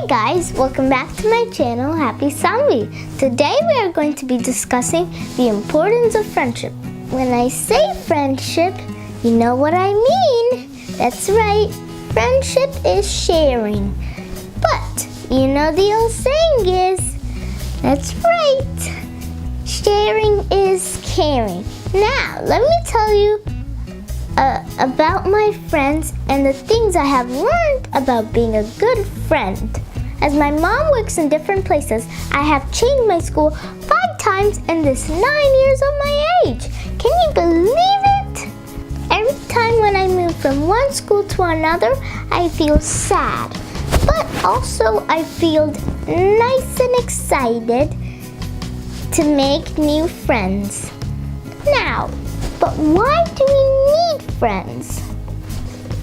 Hey guys, welcome back to my channel, Happy Zombie. Today we are going to be discussing the importance of friendship. When I say friendship, you know what I mean. That's right, friendship is sharing. But you know the old saying is, that's right, sharing is caring. Now, let me tell you about my friends and the things I have learned about being a good friend. As my mom works in different places, I have changed my school 5 times in this 9 years of my age. Can you believe it? Every time when I move from one school to another, I feel sad. But also I feel nice and excited to make new friends. Now, but why do we need friends?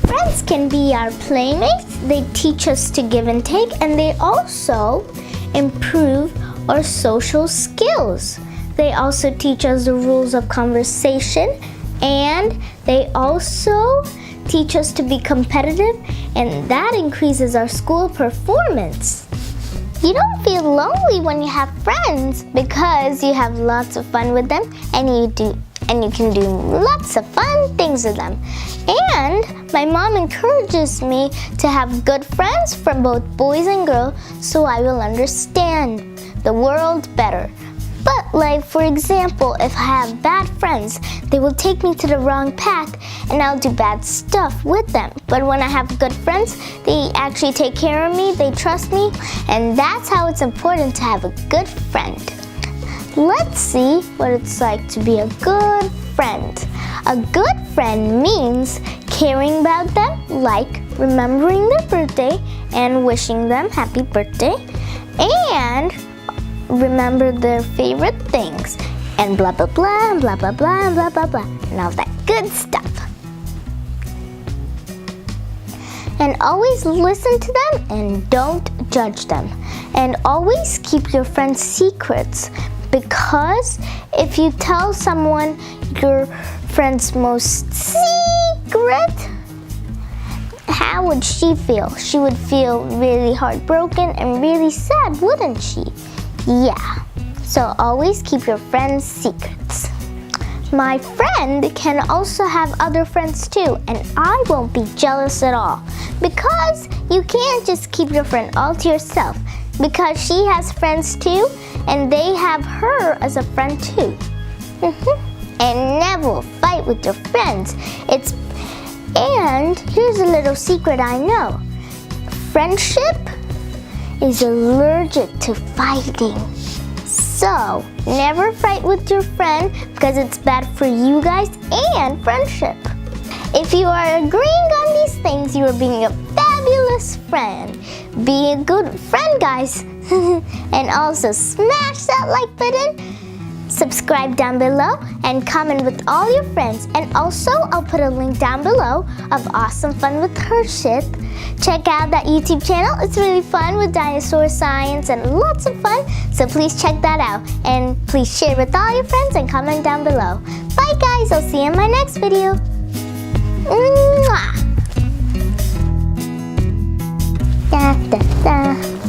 Friends can be our playmates. They teach us to give and take, and they also improve our social skills. They also teach us the rules of conversation, and they also teach us to be competitive, and that increases our school performance. You don't feel lonely when you have friends because you have lots of fun with them, and you can do lots of fun things with them. And my mom encourages me to have good friends from both boys and girls so I will understand the world better. But like, for example, if I have bad friends, they will take me to the wrong path and I'll do bad stuff with them. But when I have good friends, they actually take care of me, they trust me, and that's how it's important to have a good friend. Let's see what it's like to be a good friend. A good friend means caring about them, like remembering their birthday and wishing them happy birthday, and remember their favorite things, and blah blah blah, and blah blah blah, and blah blah blah, and all that good stuff. And always listen to them and don't judge them. And always keep your friends' secrets, because if you tell someone your friend's most secret, how would she feel? She would feel really heartbroken and really sad, wouldn't she? Yeah, so always keep your friends' secrets. My friend can also have other friends too, and I won't be jealous at all, because you can't just keep your friend all to yourself, because she has friends too, and they have her as a friend too. And never fight with your friends. And here's a little secret I know. Friendship is allergic to fighting. So, never fight with your friend because it's bad for you guys and friendship. If you are agreeing on these things, you are being a fabulous friend. Be a good friend, guys. And also smash that like button, subscribe down below, and comment with all your friends. And also, I'll put a link down below of Awesome Fun with Harshit. Check out that YouTube channel. It's really fun with dinosaur science and lots of fun. So please check that out. And please share with all your friends and comment down below. Bye guys, I'll see you in my next video. Mwah! Da, da, da.